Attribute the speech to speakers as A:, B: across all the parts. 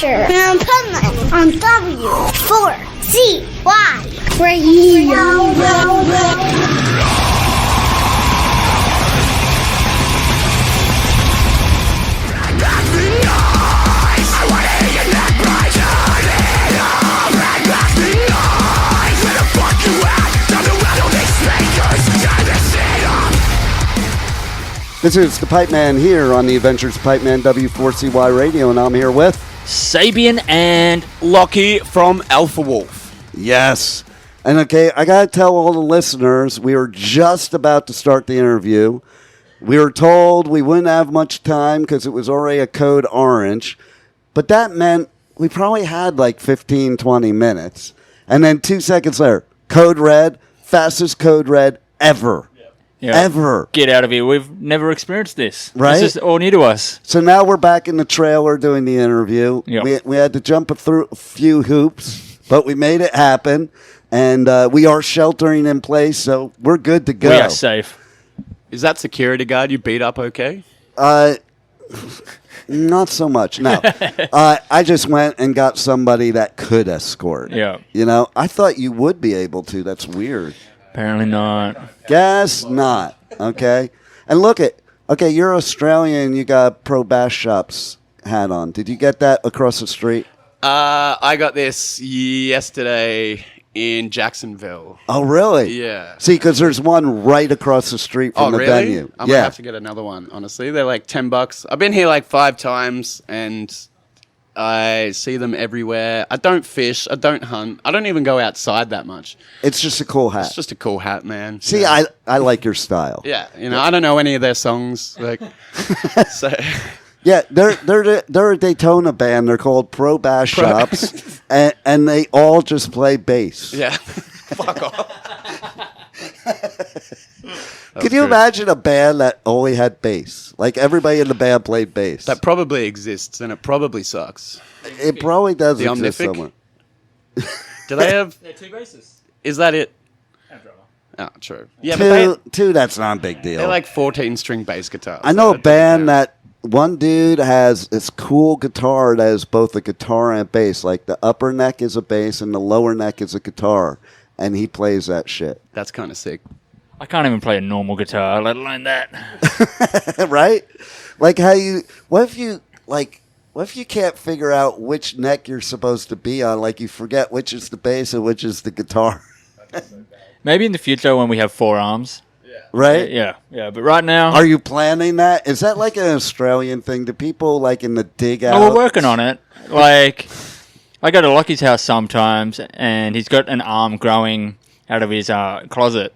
A: Adventure in Pipeman on W4CY Radio.
B: This is the Pipeman here on the Adventures of Pipeman W4CY Radio, and I'm here with
C: Sabian and Lockie from Alpha Wolf.
B: Yes. And okay, I got to tell all the listeners, we were just about to start the interview. We were told we wouldn't have much time because it was already a code orange, but that meant we probably had like 15, 20 minutes. And then 2 seconds later, code red, fastest code red ever.
C: Yeah.
B: Ever.
C: Get out of here. We've never experienced this.
B: Right?
C: This is all new to us.
B: So now we're back in the trailer doing the interview.
C: Yep.
B: We had to jump through a few hoops, but we made it happen. And we are sheltering in place, so we're good to go.
C: We are safe.
D: Is that security guard you beat up okay?
B: Not so much, no. I just went and got somebody that could escort.
C: Yeah.
B: You know, I thought you would be able to. That's weird.
C: Apparently not.
B: Guess not. Okay. And okay, you're Australian. You got a Pro Bass Shops hat on. Did you get that across the street?
D: I got this yesterday in Jacksonville.
B: Oh, really?
D: Yeah.
B: See, because there's one right across the street from the venue.
D: I'm going to have to get another one, honestly. They're like $10. I've been here like 5 times, and I see them everywhere. I don't fish. I don't hunt. I don't even go outside that much.
B: It's just a cool hat.
D: It's just a cool hat, man.
B: See,
D: yeah.
B: I like your style.
D: Yeah, I don't know any of their songs. Like, so.
B: Yeah, they're a Daytona band. They're called Pro Bass Shops, and they all just play bass.
D: Yeah. Fuck off.
B: Could you imagine a band that only had bass? Like everybody in the band played bass.
D: That probably exists, and it probably sucks.
B: It probably does
D: the
B: exist
D: Omnific?
B: somewhere.
D: Do they have?
C: They're 2 basses.
D: Is that it?
C: And drummer.
D: Oh, true. Yeah,
B: Two, that's not a big deal.
D: they're like 14-string bass guitars.
B: I know a band that one dude has this cool guitar that is both a guitar and bass. Like the upper neck is a bass and the lower neck is a guitar, and he plays that shit.
D: That's kind of sick.
C: I can't even play a normal guitar, let alone that.
B: Right? Like what if you can't figure out which neck you're supposed to be on? Like you forget which is the bass and which is the guitar.
C: Maybe in the future when we have 4 arms.
B: Right?
C: Yeah. But right now...
B: Are you planning that? Is that like an Australian thing? Do people like in the dig out?
C: Oh, we're working on it. Like, I go to Lockie's house sometimes, and he's got an arm growing out of his closet,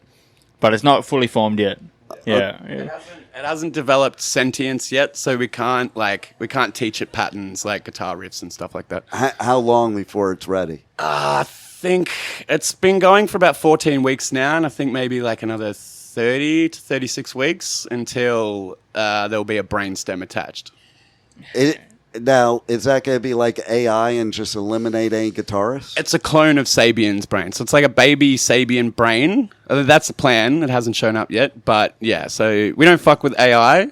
C: but it's not fully formed yet. Yeah.
D: It hasn't developed sentience yet, so we can't teach it patterns like guitar riffs and stuff like that.
B: How long before it's ready?
D: I think it's been going for about 14 weeks now, and I think maybe like another 30 to 36 weeks until there'll be a brainstem attached.
B: Now, is that going to be like AI and just eliminate any guitarist?
D: It's a clone of Sabian's brain. So it's like a baby Sabian brain. That's the plan. It hasn't shown up yet. But yeah, so we don't fuck with AI.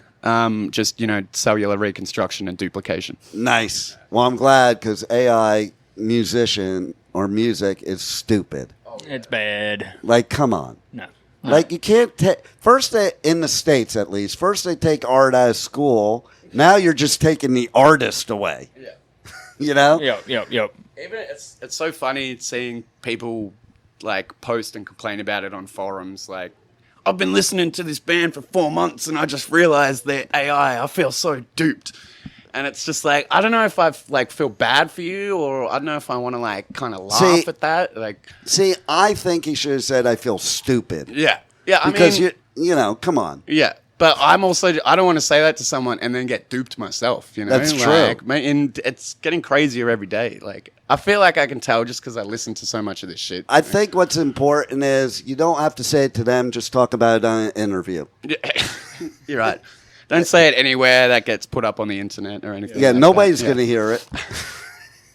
D: Just, cellular reconstruction and duplication.
B: Nice. Well, I'm glad because AI musician or music is stupid.
C: It's bad.
B: Like, come on.
C: No.
B: Like, you can't take... First, in the States, at least, first they take art out of school. Now you're just taking the artist away. Yeah. You know?
C: Yep.
D: Even it's so funny seeing people, like, post and complain about it on forums. Like, I've been listening to this band for 4 months and I just realized they're AI. I feel so duped. And it's just like, I don't know if I feel bad for you, or I don't know if I want to kind of laugh at that.
B: See, I think he should have said, I feel stupid.
D: Yeah.
B: Because come on.
D: Yeah. But I don't want to say that to someone and then get duped myself,
B: That's true.
D: And it's getting crazier every day. Like, I feel like I can tell just because I listen to so much of this shit.
B: I think what's important is you don't have to say it to them, just talk about it on an interview.
D: Yeah. You're right. Don't say it anywhere that gets put up on the internet or anything.
B: Yeah,
D: like
B: nobody's
D: that.
B: going to hear it.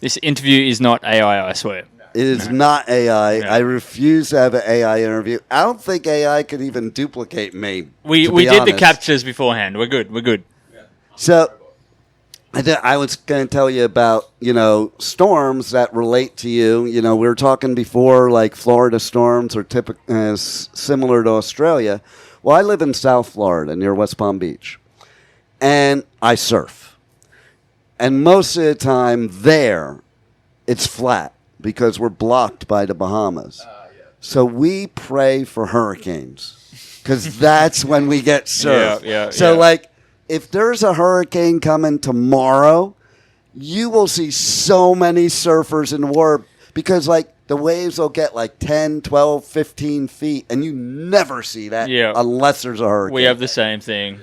C: This interview is not AI, I swear.
B: It is not AI.
C: No.
B: I refuse to have an AI interview. I don't think AI could even duplicate me.
C: We did the captures beforehand. We're good.
B: So, I was going to tell you about, storms that relate to you. We were talking before, like Florida storms are similar to Australia. Well, I live in South Florida near West Palm Beach, and I surf. And most of the time there, it's flat because we're blocked by the Bahamas. So we pray for hurricanes because that's when we get surf. If there's a hurricane coming tomorrow, you will see so many surfers in water because, the waves will get 10, 12, 15 feet, and you never see that unless there's a hurricane.
C: We have the same thing.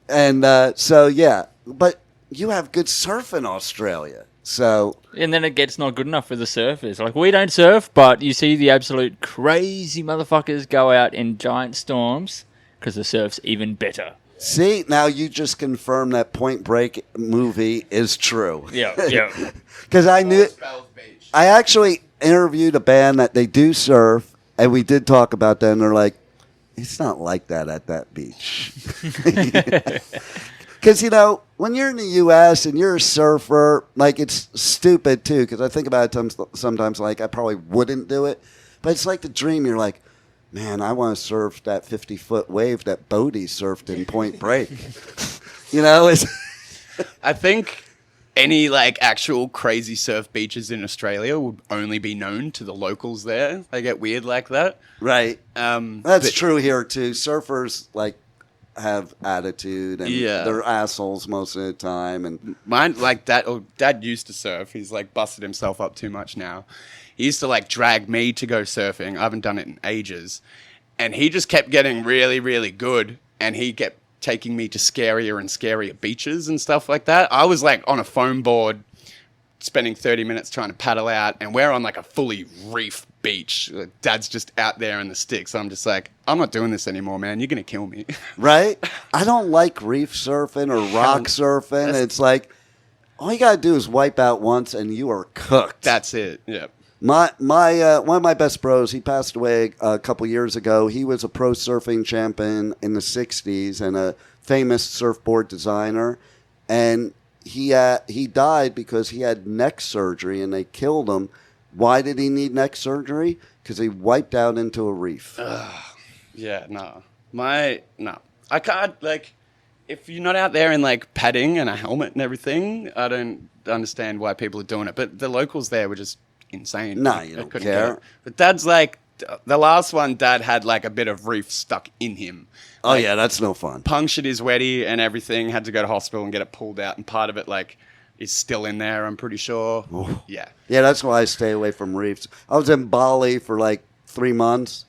B: And but you have good surf in Australia.
C: And then it gets not good enough for the surfers. We don't surf, but you see the absolute crazy motherfuckers go out in giant storms because the surf's even better.
B: See, now you just confirmed that Point Break movie is true.
C: Yeah.
B: Because I actually interviewed a band that they do surf, and we did talk about that, and they're like, it's not like that at that beach. Because, when you're in the U.S. and you're a surfer, it's stupid, too, because I think about it sometimes, I probably wouldn't do it. But it's like the dream. You're like, man, I want to surf that 50-foot wave that Bodie surfed in Point Break.
D: I think any actual crazy surf beaches in Australia would only be known to the locals there. They get weird like that.
B: Right. That's true here, too. Surfers, have attitude and they're assholes most of the time. And
D: mine, Dad used to surf. He's busted himself up too much now. He used to drag me to go surfing. I haven't done it in ages. And he just kept getting really, really good. And he kept taking me to scarier and scarier beaches and stuff like that. I was on a foam board spending 30 minutes trying to paddle out. And we're on a fully reef beach. Dad's just out there in the sticks. I'm just I'm not doing this anymore, man. You're going to kill me.
B: Right? I don't like reef surfing or rock surfing. It's all you got to do is wipe out once and you are cooked.
D: That's it. Yeah.
B: My one of my best bros, he passed away a couple years ago. He was a pro surfing champion in the 60s and a famous surfboard designer. And he died because he had neck surgery and they killed him. Why did he need neck surgery? Because he wiped out into a reef.
D: Yeah, no. I can't, if you're not out there in, padding and a helmet and everything, I don't understand why people are doing it. But the locals there were just insane.
B: No, you don't care.
D: But Dad's the last one, Dad had a bit of reef stuck in him.
B: Oh, yeah, that's no fun.
D: Punctured his weddy and everything, had to go to hospital and get it pulled out. And part of it, is still in there, I'm pretty sure.
B: Ooh.
D: Yeah.
B: Yeah, that's why I stay away from reefs. I was in Bali for 3 months,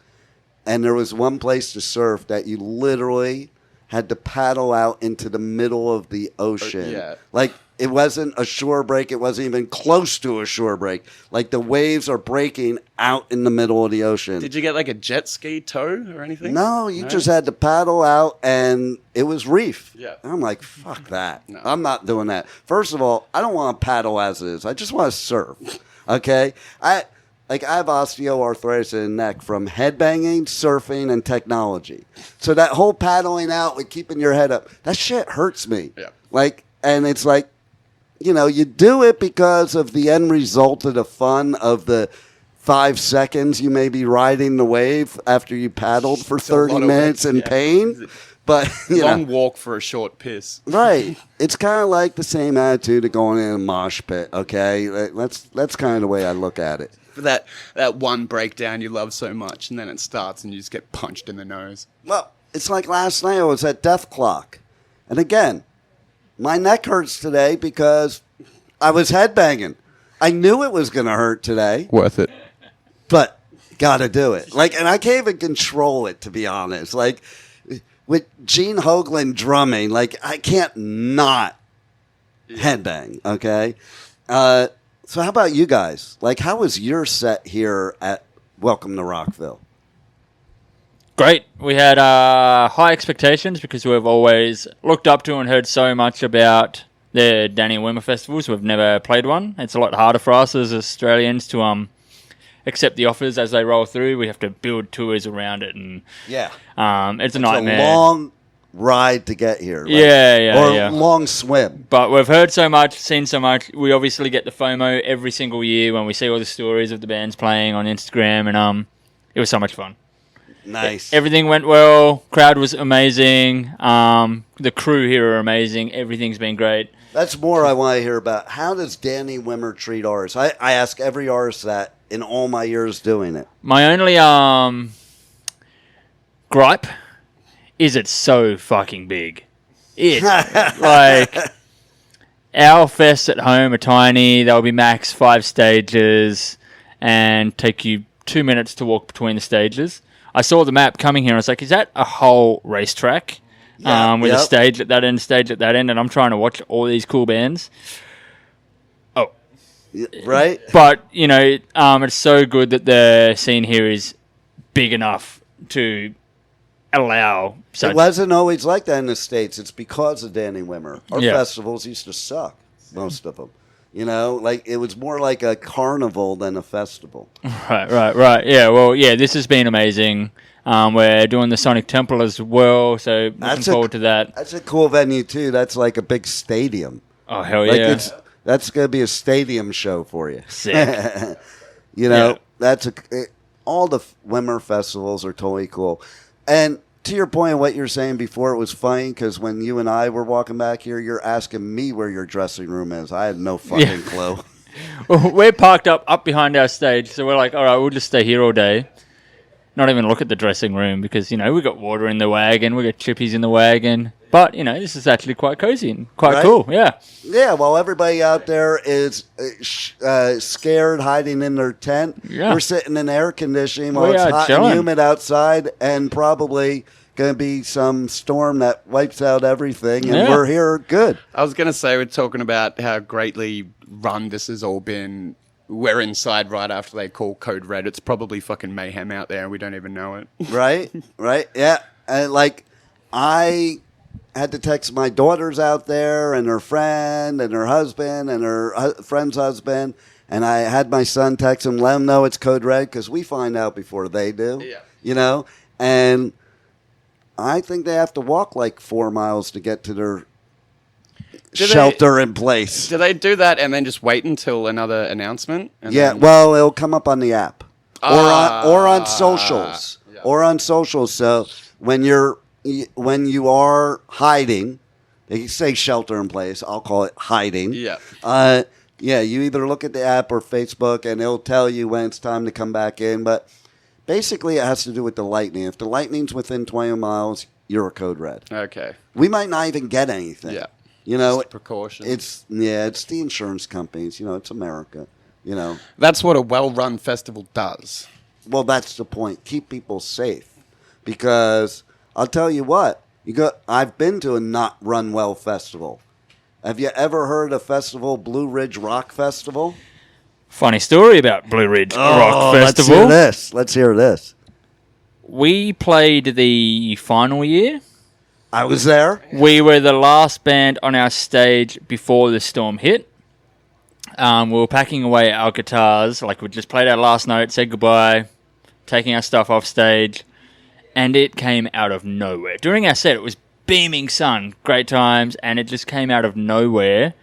B: and there was one place to surf that you literally had to paddle out into the middle of the ocean.
D: Yeah.
B: It wasn't a shore break. It wasn't even close to a shore break. The waves are breaking out in the middle of the ocean.
D: Did you get a jet ski tow or anything?
B: No, you just had to paddle out, and it was reef.
D: Yeah.
B: And I'm like, fuck that.
D: No.
B: I'm not doing that. First of all, I don't want to paddle as is. I just want to surf. Okay? I have osteoarthritis in the neck from headbanging, surfing, and technology. So that whole paddling out with keeping your head up, that shit hurts me.
D: Yeah.
B: And it's you do it because of the end result of the fun of the 5 seconds you may be riding the wave after you paddled for 30 minutes in pain. But,
D: long walk for a short piss.
B: Right. It's kind of like the same attitude of going in a mosh pit, okay? That's kind of the way I look at it.
D: For that one breakdown you love so much, and then it starts and you just get punched in the nose.
B: Well, it's like last night I was at Death Clock. And again, my neck hurts today because I was headbanging. I knew it was going to hurt today.
D: Worth it.
B: But got to do it. And I can't even control it, to be honest. With Gene Hoglan drumming, I can't not headbang, okay? So how about you guys? How was your set here at Welcome to Rockville?
C: Great. We had high expectations because we've always looked up to and heard so much about the Danny Wimmer festivals. We've never played one. It's a lot harder for us as Australians to accept the offers as they roll through. We have to build tours around it, and
B: yeah,
C: it's a nightmare.
B: It's a long, ride to get here. Like,
C: Yeah.
B: long swim.
C: But we've heard so much, seen so much. We obviously get the FOMO every single year when we see all the stories of the bands playing on Instagram, and it was so much fun.
B: Nice.
C: Everything went well. Crowd was amazing. The crew here are amazing. Everything's been great.
B: That's more I want to hear about. How does Danny Wimmer treat artists? I ask every artist that in all my years doing it.
C: My only gripe is it's so fucking big. It's like our fests at home are tiny. There'll be max 5 stages and take you 2 minutes to walk between the stages. I saw the map coming here and I was like, is that a whole racetrack? With a stage at that end, stage at that end, and I'm trying to watch all these cool bands. Oh.
B: Right?
C: But, you know, it's so good that the scene here is big enough to allow such...
B: It wasn't always like that in the States. It's because of Danny Wimmer. Our
C: Yeah.
B: festivals used to suck, most of them. You know, like it was more like a carnival than a festival.
C: Right. Yeah, well, yeah, this has been amazing. We're doing the Sonic Temple as well, so looking forward to that.
B: That's a cool venue, too. That's like a big stadium.
C: Oh, hell
B: Like
C: yeah.
B: that's going to be a stadium show for you.
C: Sick.
B: You know,
C: Yeah.
B: all the Wimmer festivals are totally cool. And to your point, what you're saying before, it was funny because when you and I were walking back here, you're asking me where your dressing room is. I had no fucking clue.
C: Well, we're parked up behind our stage, so we're like, all right, we'll just stay here all day. Not even look at the dressing room because, you know, we got water in the wagon, we got chippies in the wagon. But, you know, this is actually quite cozy and quite
B: Right?
C: cool, yeah.
B: Yeah, well, everybody out there is scared, hiding in their tent.
C: Yeah.
B: We're sitting in air conditioning while
C: We
B: it's
C: are
B: hot
C: chilling.
B: and humid outside, and probably going to be some storm that wipes out everything, and
C: Yeah.
B: we're here good.
D: I was going to say, we're talking about how greatly run this has all been. We're inside right after they call Code Red. It's probably fucking mayhem out there and we don't even know it.
B: Right? Right? Yeah. And like, I had to text my daughters out there and her friend and her husband and her friend's husband. And I had my son text them, let them know it's Code Red because we find out before they do.
D: Yeah.
B: You know? And I think they have to walk like 4 miles to get to their shelter in place.
D: Do they do that and then just wait until another announcement? And
B: Yeah,
D: then-
B: well, it'll come up on the app or on socials,
D: yeah.
B: or on socials. So when you are hiding, they say shelter in place. I'll call it hiding.
D: Yeah.
B: Yeah. You either look at the app or Facebook, and it'll tell you when it's time to come back in. But basically, it has to do with the lightning. If the lightning's within 20 miles, you're a Code Red.
D: Okay.
B: We might not even get anything.
D: Yeah.
B: You know,
D: Just precaution.
B: it's the insurance companies. You know, it's America. You know.
D: That's what a well-run festival does.
B: Well, that's the point. Keep people safe. Because I'll tell you what, I've been to a not run well festival. Have you ever heard of festival Blue Ridge Rock Festival?
C: Funny story about Blue Ridge Rock
B: Let's
C: Festival.
B: hear this. Let's hear this.
C: We played the final year.
B: I was there.
C: We were the last band on our stage before the storm hit. We were packing away our guitars, like we just played our last note, said goodbye, taking our stuff off stage, and it came out of nowhere. During our set, it was beaming sun, great times, and it just came out of nowhere.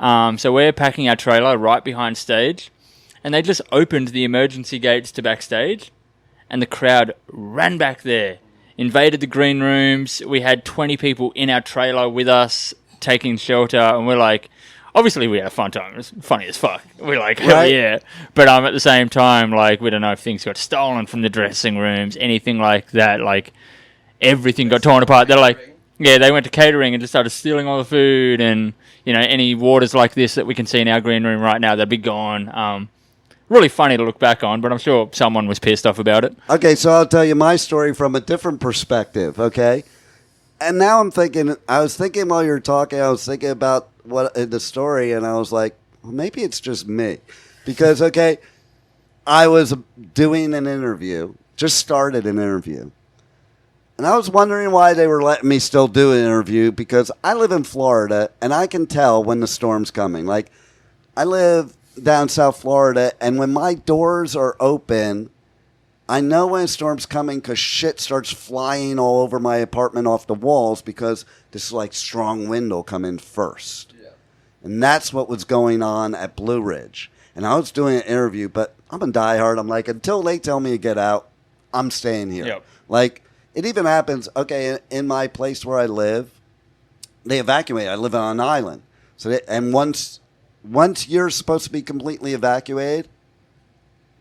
C: So we're packing our trailer right behind stage, and they just opened the emergency gates to backstage, and the crowd ran back there. Invaded the green rooms. We had 20 people in our trailer with us taking shelter, and we're like, obviously we had a fun time. It was funny as fuck. We're like, hell
B: Right.
C: yeah. But at the same time, like, we don't know if things got stolen from the dressing rooms, anything like that. Like, everything got torn apart. They're like, yeah, they went to catering and just started stealing all the food, and, you know, any waters like this that we can see in our green room right now, they'd be gone. Really funny to look back on, but I'm sure someone was pissed off about it.
B: Okay, so I'll tell you my story from a different perspective, okay? And now I was thinking while you were talking, I was thinking about the story, and I was like, well, maybe it's just me. Because, okay, I was doing an interview, just started an interview. And I was wondering why they were letting me still do an interview, because I live in Florida, and I can tell when the storm's coming. Like, I live down South Florida, and when my doors are open, I know when a storm's coming because shit starts flying all over my apartment off the walls because this like strong wind will come in first. Yeah. And that's what was going on at Blue Ridge. And I was doing an interview, but I'm a diehard. I'm like, until they tell me to get out, I'm staying here.
C: Yep.
B: Like, it even happens, okay, in my place where I live, they evacuate. I live on an island. And once you're supposed to be completely evacuated,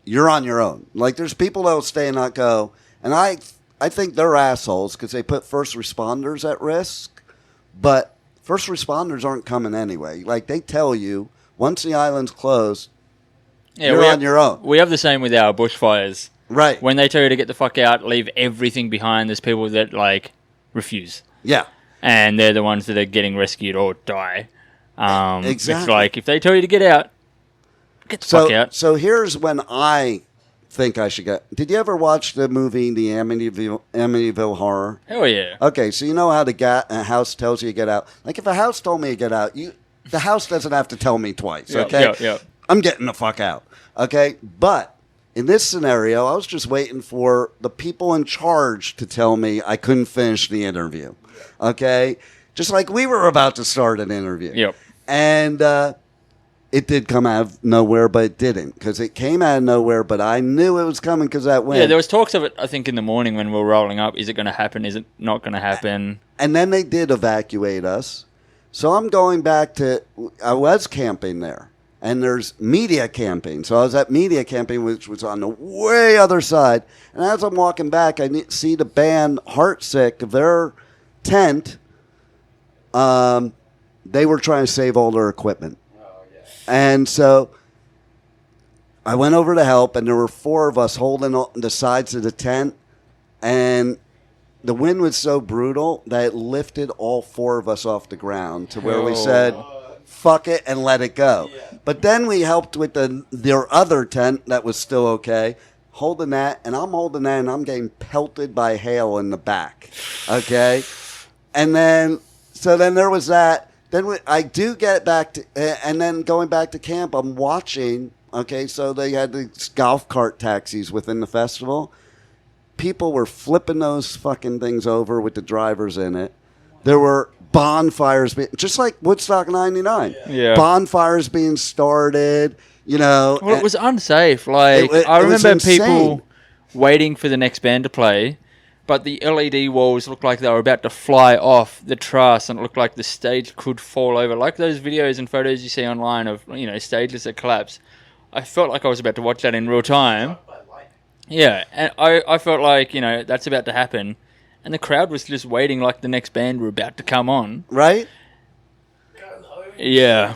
B: you're on your own. Like, there's people that will stay and not go. And I think they're assholes because they put first responders at risk. But first responders aren't coming anyway. Like, they tell you, once the island's closed, you're on your own.
C: We have the same with our bushfires.
B: Right.
C: When they tell you to get the fuck out, leave everything behind, there's people that, like, refuse.
B: Yeah.
C: And they're the ones that are getting rescued or die.
B: Exactly.
C: It's like, if they tell you to get out, get the fuck out.
B: So here's when I think I should get... Did you ever watch the movie The Amityville Horror?
C: Hell yeah.
B: Okay, so you know how a house tells you to get out? Like, if a house told me to get out, the house doesn't have to tell me twice, okay?
C: Yeah.
B: I'm getting the fuck out, okay? But in this scenario, I was just waiting for the people in charge to tell me I couldn't finish the interview, okay? Just like we were about to start an interview.
C: Yep.
B: And it did come out of nowhere, but it didn't, because it came out of nowhere, but I knew it was coming because that wind.
C: Yeah, there was talks of it, I think, in the morning when we were rolling up. Is it going to happen? Is it not going to happen?
B: And then they did evacuate us. So I'm going back to, I was camping there. And there's media camping. So I was at media camping, which was on the way other side. And as I'm walking back, I see the band Heartsick, their tent. They were trying to save all their equipment. Oh, yeah. And so I went over to help, and there were 4 of us holding the sides of the tent. And the wind was so brutal that it lifted all 4 of us off the ground to where we said, fuck it and let it go. Yeah. But then we helped with their other tent that was still okay, holding that, and I'm holding that, and I'm getting pelted by hail in the back, okay? And then, so then there was that. Then I do get back to, and then going back to camp, I'm watching, okay, so they had these golf cart taxis within the festival. People were flipping those fucking things over with the drivers in it. There were bonfires, just like Woodstock 99.
C: Yeah.
B: Bonfires being started, you know.
C: Well, it was unsafe. Like, I remember people waiting for the next band to play, but the LED walls looked like they were about to fly off the truss, and it looked like the stage could fall over. Like those videos and photos you see online of, you know, stages that collapse. I felt like I was about to watch that in real time. Yeah, and I felt like, you know, that's about to happen. And the crowd was just waiting like the next band were about to come on.
B: Right?
C: Yeah.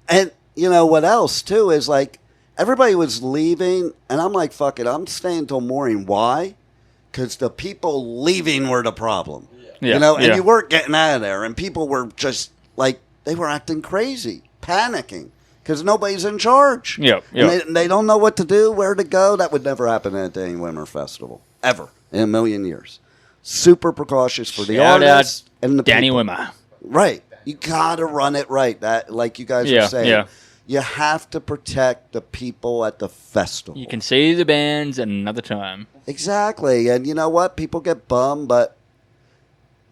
B: And, you know, what else, too, is like everybody was leaving, and I'm like, fuck it, I'm staying till morning. Why? Because the people leaving were the problem.
C: Yeah.
B: You know, and you weren't getting out of there, and people were just like, they were acting crazy, panicking, because nobody's in charge.
C: Yeah.
B: And they don't know what to do, where to go. That would never happen at the Danny Wimmer Festival, ever, in a million years. Super precautious for the artists and the
C: Danny
B: people.
C: Wimmer.
B: Right. You got to run it right. That, like you guys were saying.
C: Yeah.
B: You have to protect the people at the festival.
C: You can see the bands at another time.
B: Exactly. And you know what? People get bummed, but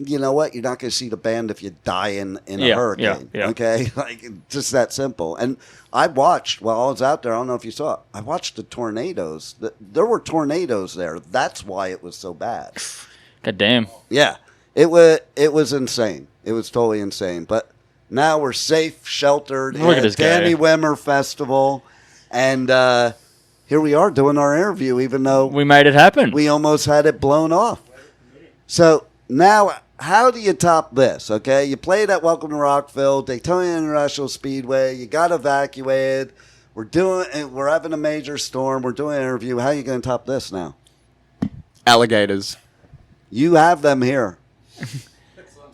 B: you know what? You're not going to see the band if you die in a hurricane.
C: Yeah.
B: Okay? Like, just that simple. And I watched, while I was out there, I don't know if you saw it, I watched the tornadoes. There were tornadoes there. That's why it was so bad.
C: God damn.
B: Yeah. It was insane. It was totally insane. But now we're safe, sheltered
C: Look at
B: at
C: this
B: Danny
C: guy.
B: Wimmer Festival. And here we are doing our interview, even though
C: We made it happen.
B: we almost had it blown off. So now, how do you top this, okay? You played at Welcome to Rockville, Daytona International Speedway. You got evacuated. We're having a major storm. We're doing an interview. How are you going to top this now?
D: Alligators.
B: You have them here.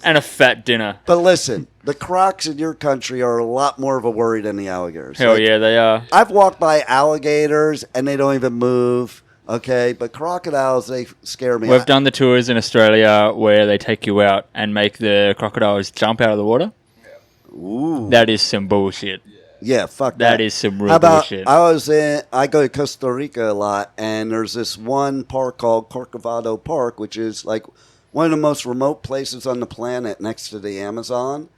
C: And a fat dinner.
B: But listen, the crocs in your country are a lot more of a worry than the alligators.
C: Hell
B: Like,
C: yeah, they are.
B: I've walked by alligators, and they don't even move, okay? But crocodiles, they scare me.
C: We've done the tours in Australia where they take you out and make the crocodiles jump out of the water.
B: Ooh.
C: That is some bullshit.
B: Yeah, fuck that.
C: That is some real
B: How about,
C: bullshit.
B: I go to Costa Rica a lot, and there's this one park called Corcovado Park, which is like one of the most remote places on the planet next to the Amazon.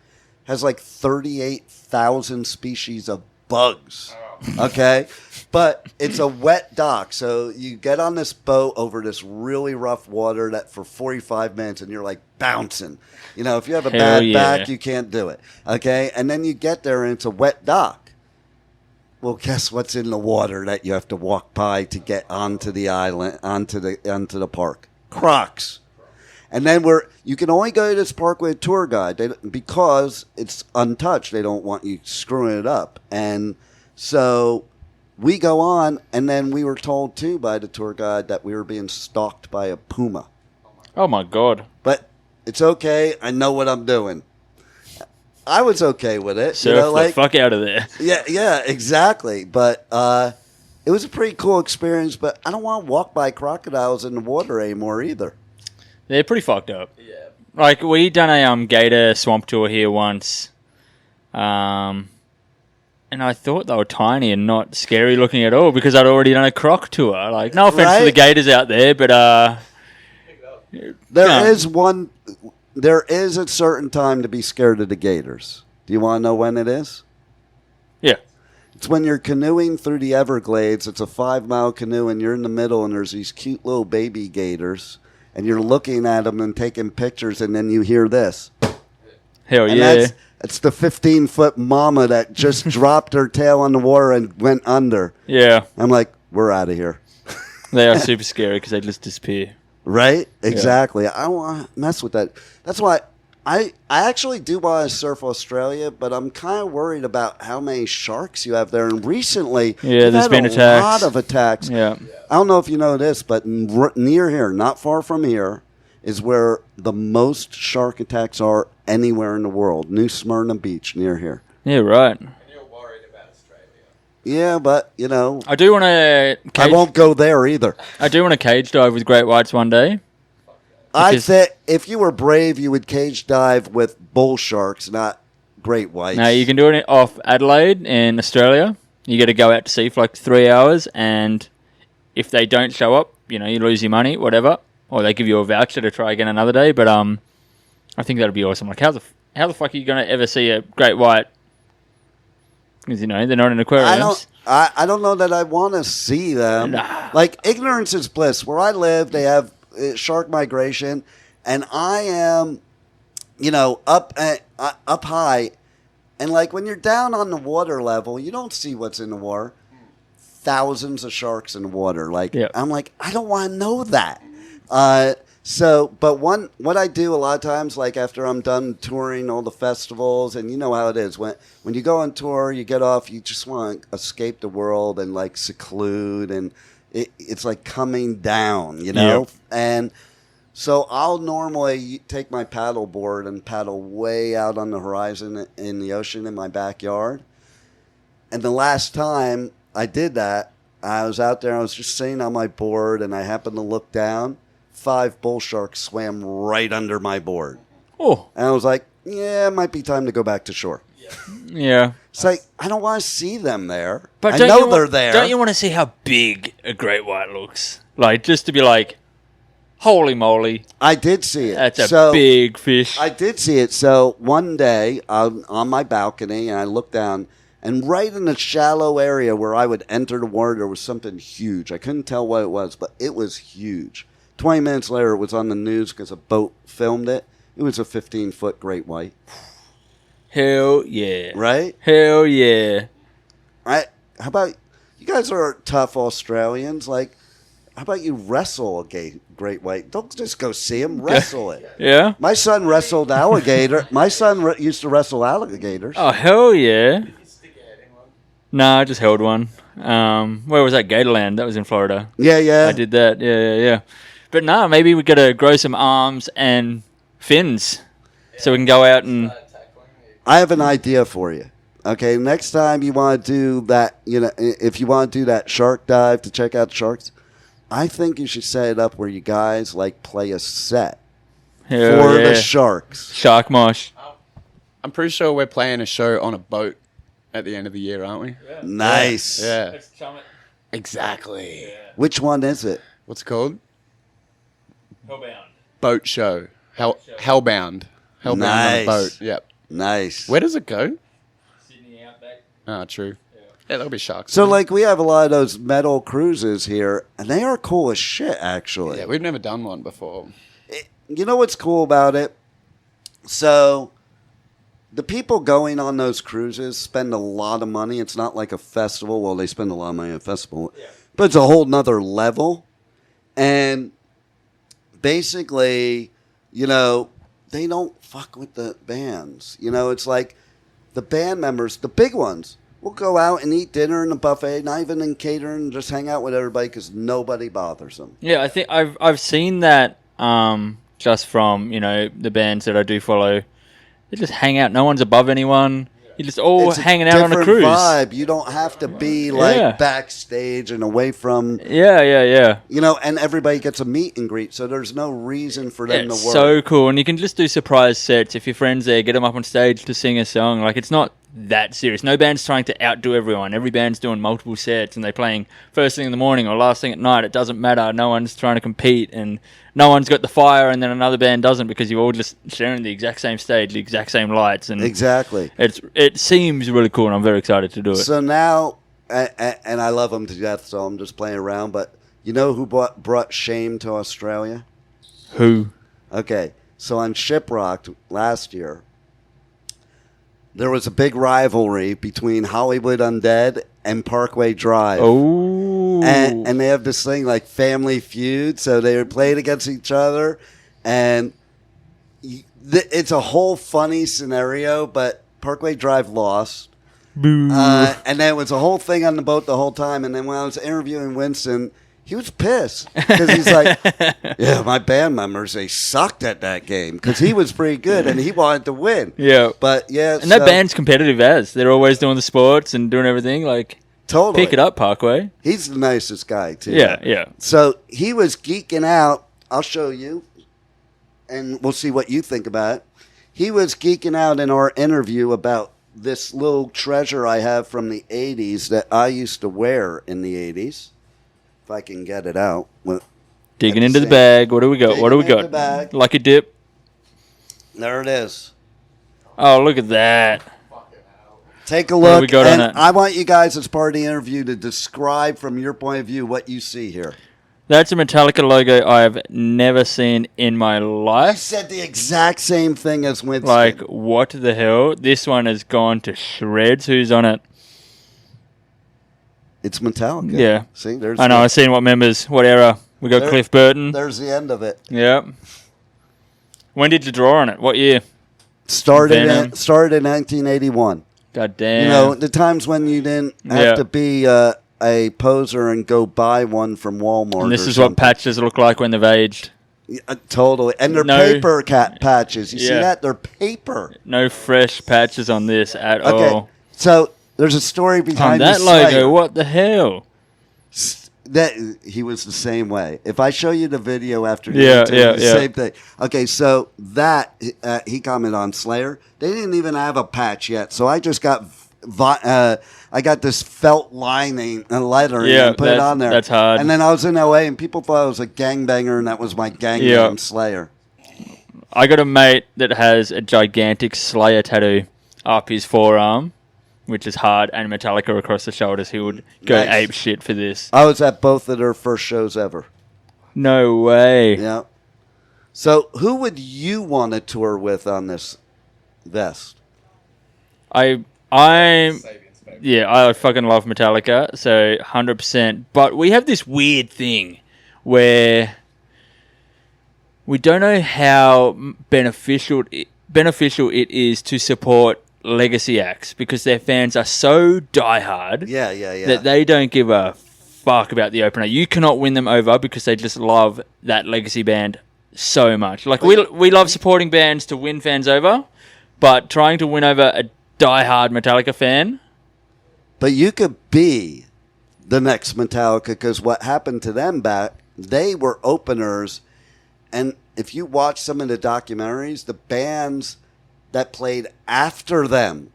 B: Has like 38,000 species of bugs. Okay? But it's a wet dock, so you get on this boat over this really rough water that for 45 minutes, and you're like bouncing. You know, if you have a
C: Hell
B: bad
C: yeah.
B: back, you can't do it. Okay? And then you get there, and it's a wet dock. Well, guess what's in the water that you have to walk by to get onto the island, onto the park? Crocs. And then you can only go to this park with a tour guide because it's untouched. They don't want you screwing it up. And so we go on, and then we were told, too, by the tour guide that we were being stalked by a puma.
C: Oh, my God.
B: But it's okay. I know what I'm doing. I was okay with it.
C: Surf the fuck out of there.
B: Yeah, exactly. But it was a pretty cool experience, but I don't want to walk by crocodiles in the water anymore either.
C: They're pretty fucked up. Yeah. Like, we done a gator swamp tour here once. And I thought they were tiny and not scary looking at all because I'd already done a croc tour. Like, no offense to the gators out there, but
B: There is a certain time to be scared of the gators. Do you want to know when it is?
C: Yeah.
B: It's when you're canoeing through the Everglades. It's a 5-mile canoe, and you're in the middle, and there's these cute little baby gators, and you're looking at them and taking pictures, and then you hear this.
C: Hell
B: And
C: yeah.
B: It's the 15-foot mama that just dropped her tail on the water and went under.
C: Yeah.
B: I'm like, we're out of here.
C: They are super scary because they just disappear.
B: Right? Exactly. I don't want to mess with that. That's why I actually do want to surf Australia, but I'm kind of worried about how many sharks you have there. And recently,
C: there's been
B: a
C: attacks.
B: lot of attacks.
C: Yeah.
B: I don't know if you know this, but near here, not far from here, is where the most shark attacks are anywhere in the world. New Smyrna Beach, near here.
C: Yeah, right.
B: Yeah, but, you know,
C: I do want to...
B: I won't go there either.
C: I do want to cage dive with great whites one day.
B: I say if you were brave, you would cage dive with bull sharks, not great whites.
C: Now, you can do it off Adelaide in Australia. You got to go out to sea for like 3 hours, and if they don't show up, you know, you lose your money, whatever, or they give you a voucher to try again another day. But I think that'd be awesome. Like, how the fuck are you going to ever see a great white? Because, you know, they're not in aquariums.
B: I don't know that I want to see them.
C: Nah.
B: Like, ignorance is bliss. Where I live, they have shark migration, and I am, you know, up high, and like when you're down on the water level, you don't see what's in the water. Thousands of sharks in the water. Like,
C: Yep.
B: I'm like, I don't want to know that. But what I do a lot of times, like after I'm done touring all the festivals, and you know how it is, when you go on tour, you get off, you just want to escape the world and like seclude, and it's like coming down, you know?
C: Yep.
B: And so I'll normally take my paddle board and paddle way out on the horizon in the ocean in my backyard. And the last time I did that, I was out there, I was just sitting on my board, and I happened to look down. 5 bull sharks swam right under my board.
C: Oh.
B: And I was like, yeah, it might be time to go back to shore.
C: Yeah.
B: It's like, I don't want to see them there.
C: But
B: I
C: don't
B: know
C: you
B: they're there.
C: Don't you want to see how big a great white looks? Like, just to be like, holy moly,
B: I did see it.
C: that's a big fish.
B: I did see it. So one day, I'm on my balcony, and I looked down, and right in the shallow area where I would enter the water, there was something huge. I couldn't tell what it was, but it was huge. 20 minutes later, it was on the news because a boat filmed it. It was a 15-foot great white.
C: Hell yeah.
B: Right?
C: Hell yeah.
B: Right? How about, you guys are tough Australians. Like, how about you wrestle a great white? Don't just go see him. Wrestle it.
C: Yeah?
B: My son wrestled alligator. My son used to wrestle alligators.
C: Oh, hell yeah. No, I just held one. Where was that? Gatorland. That was in Florida.
B: Yeah.
C: I did that. Yeah. But no, maybe we got to grow some arms and fins so we can go out and...
B: I have an idea for you. Okay, next time you want to do that, you know, if you want to do that shark dive to check out sharks, I think you should set it up where you guys like play a set
C: Hell
B: for
C: yeah.
B: the sharks.
C: Shark mosh.
D: I'm pretty sure we're playing a show on a boat at the end of the year, aren't we?
C: Yeah.
B: Nice.
D: Yeah.
C: Let's chum it.
D: Exactly.
C: Yeah.
B: Which one is it?
D: What's it called?
C: Hellbound.
D: Boat show. Hellbound. Hellbound on
B: Nice.
D: a boat. Yep.
B: Nice.
D: Where does it go?
C: Sydney Outback.
D: Ah, true.
C: Yeah.
D: Yeah, there'll be sharks.
B: So,
D: in it.
B: like, we have a lot of those metal cruises here, and they are cool as shit, actually.
D: Yeah, we've never done one before.
B: You know what's cool about it? So, the people going on those cruises spend a lot of money. It's not like a festival. Well, they spend a lot of money at a festival.
C: Yeah.
B: But it's a whole nother level. And basically, you know, they don't fuck with the bands. You know, it's like the band members, the big ones, will go out and eat dinner in a buffet, not even in catering, just hang out with everybody because nobody bothers them.
C: Yeah, I think I've seen that just from, you know, the bands that I do follow. They just hang out. No one's above anyone. You're just all
B: It's
C: hanging out on a
B: different
C: cruise.
B: vibe. You don't have to be like
C: Yeah.
B: backstage and away from,
C: Yeah.
B: you know, and everybody gets a meet and greet, so there's no reason for them
C: It's
B: to work.
C: so cool, and you can just do surprise sets if your friends there. Get them up on stage to sing a song. Like, it's not that serious. No band's trying to outdo everyone. Every band's doing multiple sets, and they're playing first thing in the morning or last thing at night. It doesn't matter. No one's trying to compete, and no one's got the fire, and then another band doesn't, because you're all just sharing the exact same stage, the exact same lights, and
B: Exactly.
C: it seems really cool, and I'm very excited to do it.
B: So now, and I love them to death, so I'm just playing around, but you know who brought shame to Australia?
C: Who?
B: Okay, so on Shiprocked last year, there was a big rivalry between Hollywood Undead and Parkway Drive.
C: Oh.
B: And they have this thing like Family Feud, so they were playing against each other, and it's a whole funny scenario, but Parkway Drive lost.
C: Boo.
B: And then it was a whole thing on the boat the whole time, and then when I was interviewing Winston, he was pissed because he's like, yeah, my band members, they sucked at that game because he was pretty good and he wanted to win.
C: Yeah.
B: But yeah.
C: And that band's competitive as. They're always doing the sports and doing everything. Like,
B: Totally.
C: pick it up, Parkway.
B: He's the nicest guy, too.
C: Yeah.
B: So he was geeking out. I'll show you, and we'll see what you think about it. He was geeking out in our interview about this little treasure I have from the 80s that I used to wear in the 80s. If I can get it out.
C: Digging into the bag. What do we got? What do we
B: Digging into
C: got?
B: the bag.
C: Lucky dip.
B: There it is.
C: Oh, look at that.
B: Take a
C: What do
B: look.
C: we got on
B: And
C: it?
B: I want you guys, as part of the interview, to describe from your point of view what you see here.
C: That's a Metallica logo I've never seen in my
B: I
C: life.
B: said the exact same thing as Winston.
C: Like, what the hell? This one has gone to shreds. Who's on it?
B: It's Metallica.
C: Yeah.
B: See, there's
C: I know. I've seen what members. What era? We got
B: There-
C: Cliff Burton.
B: there's the end of it.
C: Yep. When did you draw on it? What year?
B: Started
C: Venom.
B: in 1981.
C: God damn.
B: You know, the times when you didn't have
C: Yeah.
B: to be a poser and go buy one from Walmart.
C: and this
B: or
C: is what
B: something.
C: patches look like when they've aged.
B: Totally. And they're
C: No.
B: paper patches. You see
C: Yeah.
B: that? They're paper.
C: No fresh patches on this at
B: Okay.
C: all.
B: So there's a story
C: On
B: behind
C: that
B: the
C: logo,
B: Slayer.
C: what the hell?
B: That he was the same way. If I show you the video after
C: Yeah,
B: the
C: yeah.
B: same thing. Okay, so that he commented on Slayer. They didn't even have a patch yet, so I just got I got this felt lining and lettering
C: Yeah,
B: and put it on there.
C: that's hard.
B: And then I was in LA and people thought I was a gangbanger and that was my gang
C: Yeah.
B: name, Slayer.
C: I got a mate that has a gigantic Slayer tattoo up his forearm, which is hard, and Metallica across the shoulders. He would go
B: Nice.
C: ape shit for this.
B: I was at both of their first shows ever.
C: No way.
B: Yeah. So who would you want to tour with on this vest?
C: I fucking love Metallica, so 100%. But we have this weird thing where we don't know how beneficial it is to support legacy acts because their fans are so diehard
B: Yeah.
C: that they don't give a fuck about the opener. You cannot win them over because they just love that legacy band so much. Like we love supporting bands to win fans over, but trying to win over a diehard Metallica fan.
B: But you could be the next Metallica because what happened to them they were openers. And if you watch some of the documentaries, the bands that played after them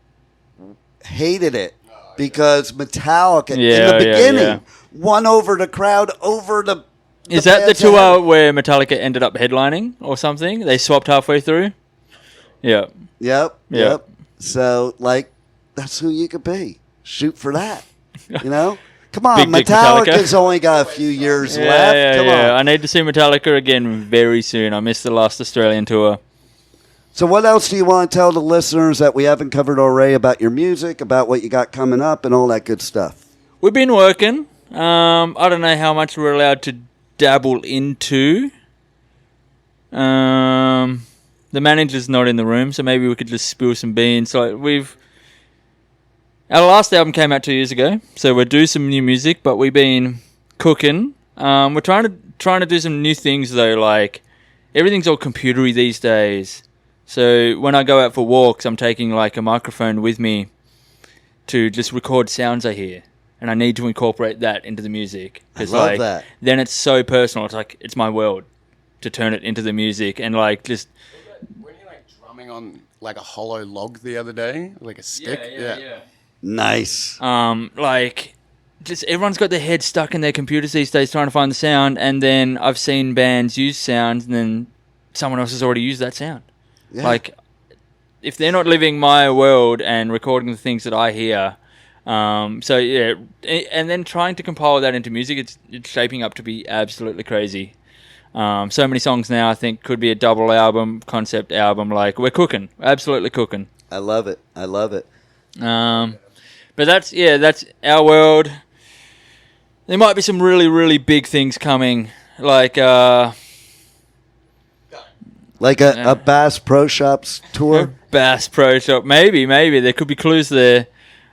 B: hated it because Metallica in
C: Yeah,
B: the
C: yeah,
B: beginning
C: yeah.
B: won over the crowd over the.
C: Is that the
B: band's
C: tour
B: head.
C: where Metallica ended up headlining or something? They swapped halfway through? Yeah.
B: Yep.
C: Yeah.
B: Yep. So, like, that's who you could be. Shoot for that. You know? Come on,
C: Big dick
B: Metallica's
C: Metallica.
B: only got a few years
C: Yeah,
B: left.
C: yeah,
B: Come
C: yeah.
B: on.
C: I need to see Metallica again very soon. I missed the last Australian tour.
B: So, what else do you want to tell the listeners that we haven't covered already about your music, about what you got coming up, and all that good stuff?
C: We've been working. I don't know how much we're allowed to dabble into. The manager's not in the room, so maybe we could just spill some beans. Like our last album came out 2 years ago, so we'll do some new music, but we've been cooking. We're trying to do some new things though. Like everything's all computery these days. So when I go out for walks, I'm taking like a microphone with me to just record sounds I hear, and I need to incorporate that into the music.
B: I love that.
C: Then it's so personal. It's like it's my world to turn it into the music, and like just.
D: Were you like drumming on like a hollow log the other day, like a stick? Yeah.
B: Nice.
C: Like, just everyone's got their head stuck in their computers these days trying to find the sound, and then I've seen bands use sounds, and then someone else has already used that sound.
B: Yeah.
C: Like, if they're not living my world and recording the things that I hear, so yeah, and then trying to compile that into music, it's shaping up to be absolutely crazy. So many songs now, I think, could be a double album, concept album. Like, we're cooking, absolutely cooking.
B: I love it. I love it.
C: But that's our world. There might be some really, really big things coming, like
B: a Bass Pro Shops tour.
C: Bass Pro Shop. Maybe there could be clues there.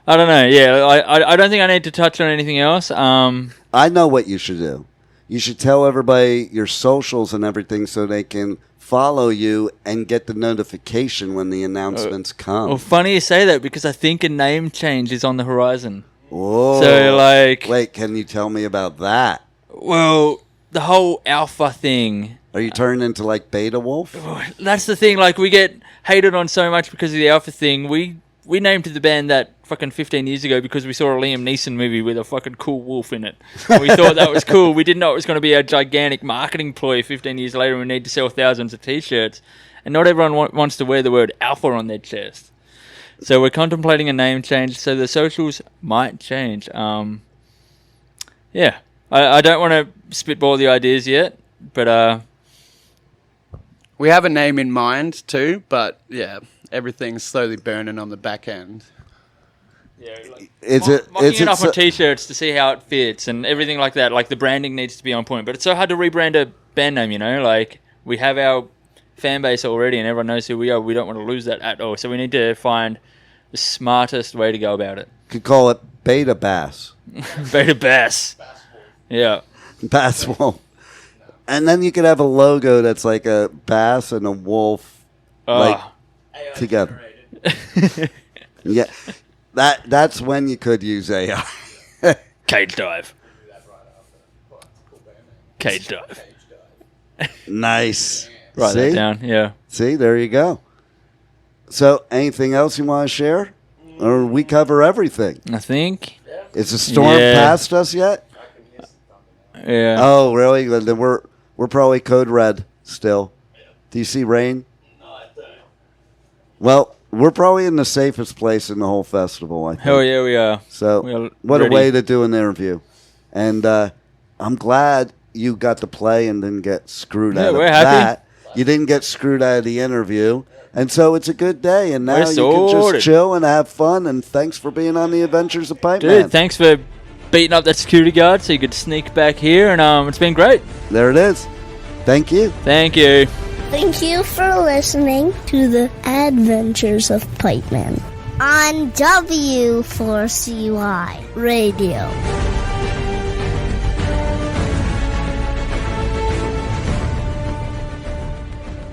C: I don't know. Yeah, I don't think I need to touch on anything else.
B: I know what you should do. You should tell everybody your socials and everything so they can follow you and get the notification when the announcements come.
C: Well, funny you say that because I think a name change is on the horizon.
B: Whoa.
C: So, like...
B: Wait, can you tell me about that?
C: Well, the whole alpha thing...
B: Are you turning into, like, Beta Wolf?
C: That's the thing. Like, we get hated on so much because of the alpha thing. We named the band that fucking 15 years ago because we saw a Liam Neeson movie with a fucking cool wolf in it. And we thought that was cool. We didn't know it was going to be a gigantic marketing ploy 15 years later. We need to sell thousands of T-shirts. And not everyone wants to wear the word alpha on their chest. So we're contemplating a name change. So the socials might change. Yeah. I don't want to spitball the ideas yet, but...
D: We have a name in mind too, but yeah, everything's slowly burning on the back end.
C: Yeah, like
B: It's
C: it up on T-shirts to see how it fits and everything like that. Like the branding needs to be on point, but it's so hard to rebrand a band name. You know, like we have our fan base already, and everyone knows who we are. We don't want to lose that at all. So we need to find the smartest way to go about it.
B: Could call it Beta Bass.
C: Beta Bass. Yeah.
B: Bass Wolf. And then you could have a logo that's like a bass and a wolf, like together. Yeah, that's when you could use AI.
C: Cage dive. Cage dive.
B: Nice.
C: Write that down. Yeah.
B: See, there you go. So, anything else you want to share, or we cover everything?
C: I think.
B: Is the storm past us yet?
C: Yeah.
B: Oh, really? Then we're probably code red still. Do you see rain?
E: No, I don't.
B: Well, we're probably in the safest place in the whole festival, I think.
C: Hell yeah, we are.
B: So,
C: We are
B: what
C: ready.
B: a way to do an interview. And I'm glad you got to play and didn't get screwed out of
C: we're happy.
B: that. You didn't get screwed out of the interview. And so it's a good day. And now
C: We're
B: you can
C: sorted.
B: just chill and have fun. And thanks for being on the Adventures of Pipeman.
C: Dude, thanks for beating up that security guard so you could sneak back here, and it's been great.
B: There it is. Thank you.
C: Thank you.
A: Thank you for listening to the Adventures of Pipeman on W4CY Radio.